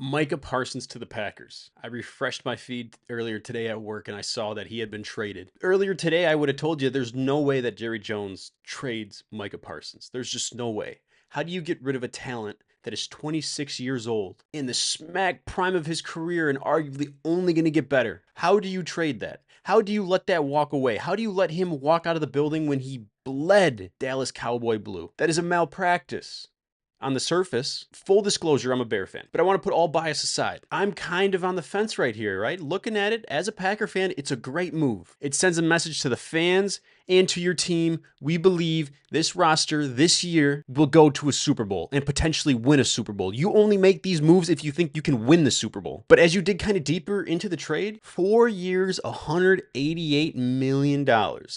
Micah Parsons to the Packers. I refreshed my feed earlier today at work and I saw that he had been traded. Earlier today, I would have told you there's no way that Jerry Jones trades Micah Parsons. There's just no way. How do you get rid of a talent that is 26 years old, in the smack prime of his career and arguably only going to get better? How do you trade that? How do you let that walk away? How do you let him walk out of the building when he bled Dallas Cowboy blue? That is a malpractice. On the surface, full disclosure, I'm a Bear fan, but I want to put all bias aside. I'm kind of on the fence right here, right? Looking at it as a Packer fan, it's a great move. It sends a message to the fans and to your team. We believe this roster this year will go to a Super Bowl and potentially win a Super Bowl. You only make these moves if you think you can win the Super Bowl. But as you dig kind of deeper into the trade, 4 years, $188 million.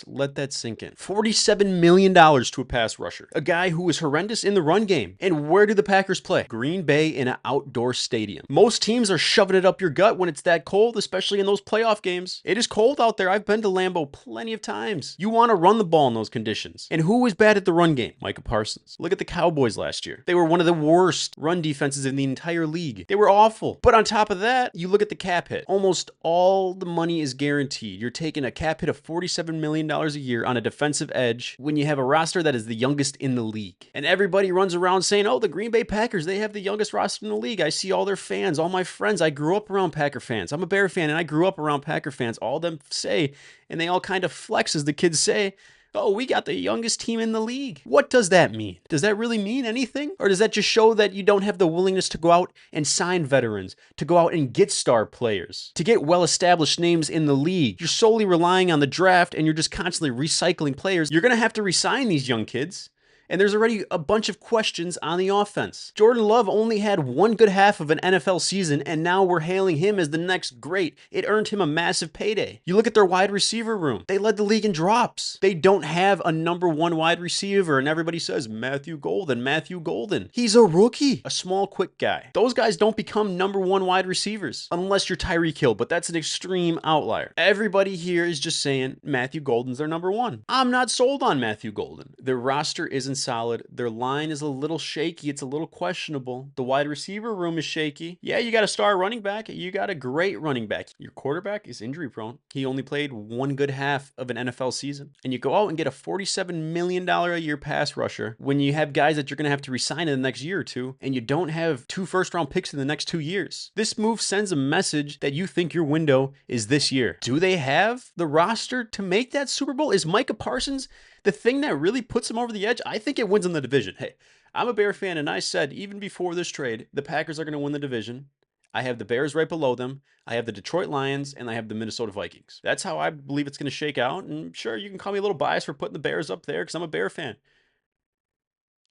Let that sink in. $47 million to a pass rusher. A guy who was horrendous in the run game. And where do the Packers play? Green Bay in an outdoor stadium. Most teams are shoving it up your gut when it's that cold, especially in those playoff games. It is cold out there. I've been to Lambeau plenty of times. You want to run the ball in those conditions. And who was bad at the run game? Micah Parsons. Look at the Cowboys last year. They were one of the worst run defenses in the entire league. They were awful. But on top of that, you look at the cap hit. Almost all the money is guaranteed. You're taking a cap hit of $47 million a year on a defensive edge when you have a roster that is the youngest in the league. And everybody runs around saying, oh, the Green Bay Packers, they have the youngest roster in the league. I see all their fans, all my friends. I grew up around Packer fans. I'm a Bear fan and I grew up around Packer fans. All of them say, and they all kind of flex as the kids say, oh, we got the youngest team in the league. What does that mean? Does that really mean anything? Or does that just show that you don't have the willingness to go out and sign veterans, to go out and get star players, to get well-established names in the league? You're solely relying on the draft and you're just constantly recycling players. You're going to have to re-sign these young kids. And there's already a bunch of questions on the offense. Jordan Love only had one good half of an NFL season, and now we're hailing him as the next great. It earned him a massive payday. You look at their wide receiver room. They led the league in drops. They don't have a number one wide receiver, and everybody says, Matthew Golden. He's a rookie, a small, quick guy. Those guys don't become number one wide receivers unless you're Tyreek Hill, but that's an extreme outlier. Everybody here is just saying Matthew Golden's their number one. I'm not sold on Matthew Golden. Their roster isn't solid. Their line is a little shaky. It's a little questionable. The wide receiver room is shaky. Yeah, you got a star running back. You got a great running back. Your quarterback is injury prone. He only played one good half of an NFL season. And you go out and get a $47 million a year pass rusher when you have guys that you're going to have to resign in the next year or two, and you don't have 2 first-round picks in the next 2 years. This move sends a message that you think your window is this year. Do they have the roster to make that Super Bowl? Is Micah Parsons the thing that really puts them over the edge? I think it wins in the division. Hey, I'm a Bear fan, and I said even before this trade, the Packers are going to win the division. I have the Bears right below them. I have the Detroit Lions, and I have the Minnesota Vikings. That's how I believe it's going to shake out. And sure, you can call me a little biased for putting the Bears up there because I'm a Bear fan.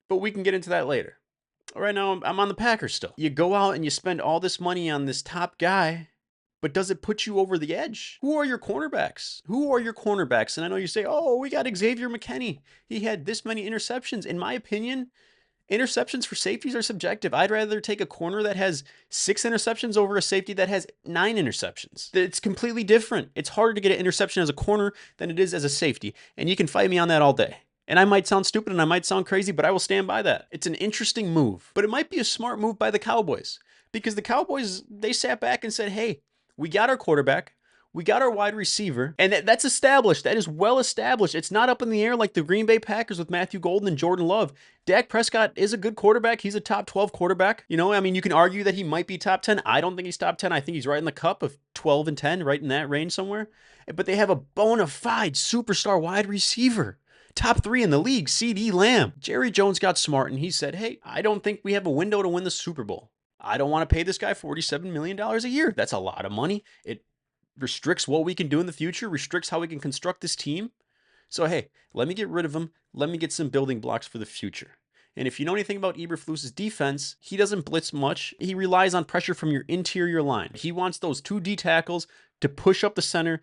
But we can get into that later. Right now, I'm on the Packers still. You go out and you spend all this money on this top guy, but does it put you over the edge? Who are your cornerbacks? And I know you say, oh, we got Xavier McKinney. He had this many interceptions. In my opinion, interceptions for safeties are subjective. I'd rather take a corner that has 6 interceptions over a safety that has 9 interceptions. It's completely different. It's harder to get an interception as a corner than it is as a safety. And you can fight me on that all day. And I might sound stupid and I might sound crazy, but I will stand by that. It's an interesting move. But it might be a smart move by the Cowboys. Because the Cowboys, they sat back and said, hey, we got our quarterback. We got our wide receiver. And that's established. That is well established. It's not up in the air like the Green Bay Packers with Matthew Golden and Jordan Love. Dak Prescott is a good quarterback. He's a top 12 quarterback. You know, I mean, you can argue that he might be top 10. I don't think he's top 10. I think he's right in the cup of 12 and 10, right in that range somewhere. But they have a bona fide superstar wide receiver. Top 3 in the league, CD Lamb. Jerry Jones got smart and he said, hey, I don't think we have a window to win the Super Bowl. I don't want to pay this guy $47 million a year. That's a lot of money. It restricts what we can do in the future, restricts how we can construct this team. So, hey, let me get rid of him. Let me get some building blocks for the future. And if you know anything about Eberflus's defense, he doesn't blitz much. He relies on pressure from your interior line. He wants those 2 D tackles to push up the center,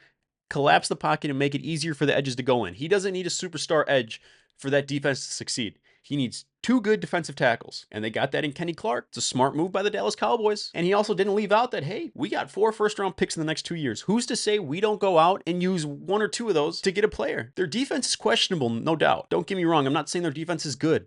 collapse the pocket, and make it easier for the edges to go in. He doesn't need a superstar edge for that defense to succeed. He needs 2 good defensive tackles, and they got that in Kenny Clark. It's a smart move by the Dallas Cowboys. And he also didn't leave out that, hey, we got 4 first-round picks in the next 2 years. Who's to say we don't go out and use 1 or 2 of those to get a player? Their defense is questionable, no doubt. Don't get me wrong. I'm not saying their defense is good,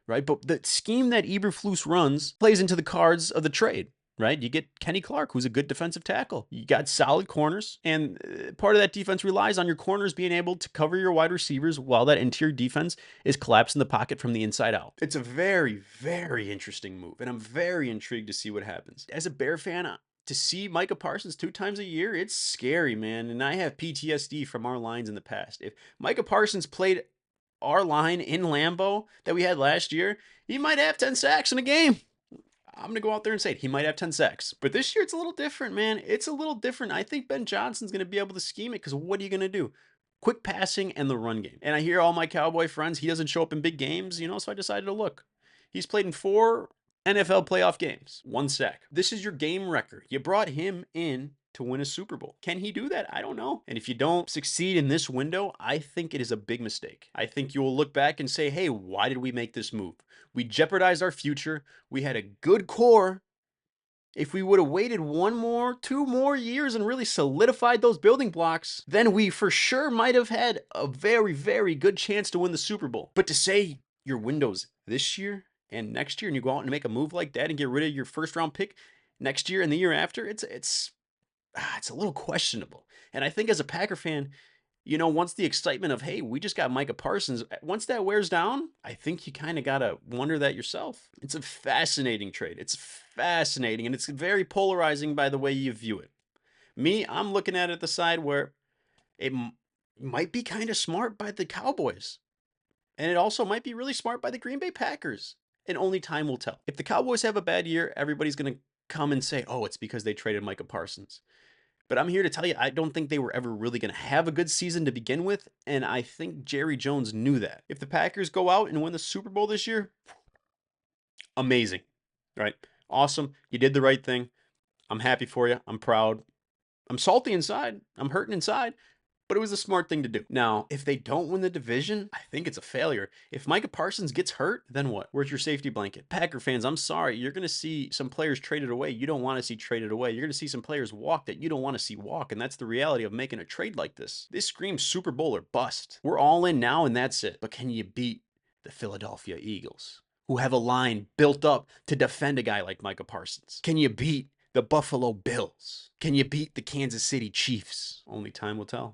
right? But the scheme that Eberflus runs plays into the cards of the trade. right? You get Kenny Clark, who's a good defensive tackle. You got solid corners, and part of that defense relies on your corners being able to cover your wide receivers while that interior defense is collapsing the pocket from the inside out. It's a very, very interesting move, and I'm very intrigued to see what happens. As a Bear fan, to see Micah Parsons 2 times a year, it's scary, man. And I have PTSD from our lines in the past. If Micah Parsons played our line in Lambeau that we had last year, he might have 10 sacks in a game. I'm going to go out there and say it. He might have 10 sacks. But this year, it's a little different, man. It's a little different. I think Ben Johnson's going to be able to scheme it because what are you going to do? Quick passing and the run game. And I hear all my Cowboy friends, he doesn't show up in big games, so I decided to look. He's played in 4 NFL playoff games, 1 sack. This is your game record. You brought him in to win a Super Bowl. Can he do that? I don't know. And if you don't succeed in this window, I think it is a big mistake. I think you will look back and say, hey, why did we make this move? We jeopardized our future. We had a good core. If we would have waited 2 more years and really solidified those building blocks, then we for sure might have had a very, very good chance to win the Super Bowl. But to say your window's this year and next year, and you go out and make a move like that and get rid of your first round pick next year and the year after, it's a little questionable. And I think as a Packer fan, once the excitement of, hey, we just got Micah Parsons, once that wears down, I think you kind of got to wonder that yourself. It's a fascinating trade. It's fascinating, and it's very polarizing by the way you view it. Me, I'm looking at it the side where it might be kind of smart by the Cowboys. And it also might be really smart by the Green Bay Packers. And only time will tell. If the Cowboys have a bad year, everybody's going to come and say, oh, it's because they traded Micah Parsons. But I'm here to tell you, I don't think they were ever really going to have a good season to begin with, and I think Jerry Jones knew that. If the Packers go out and win the Super Bowl this year, amazing, right? Awesome. You did the right thing. I'm happy for you. I'm proud. I'm salty inside. I'm hurting inside. But it was a smart thing to do. Now, if they don't win the division, I think it's a failure. If Micah Parsons gets hurt, then what? Where's your safety blanket? Packer fans, I'm sorry. You're going to see some players traded away you don't want to see traded away. You're going to see some players walk that you don't want to see walk. And that's the reality of making a trade like this. This screams Super Bowl or bust. We're all in now and that's it. But can you beat the Philadelphia Eagles, who have a line built up to defend a guy like Micah Parsons? Can you beat the Buffalo Bills? Can you beat the Kansas City Chiefs? Only time will tell.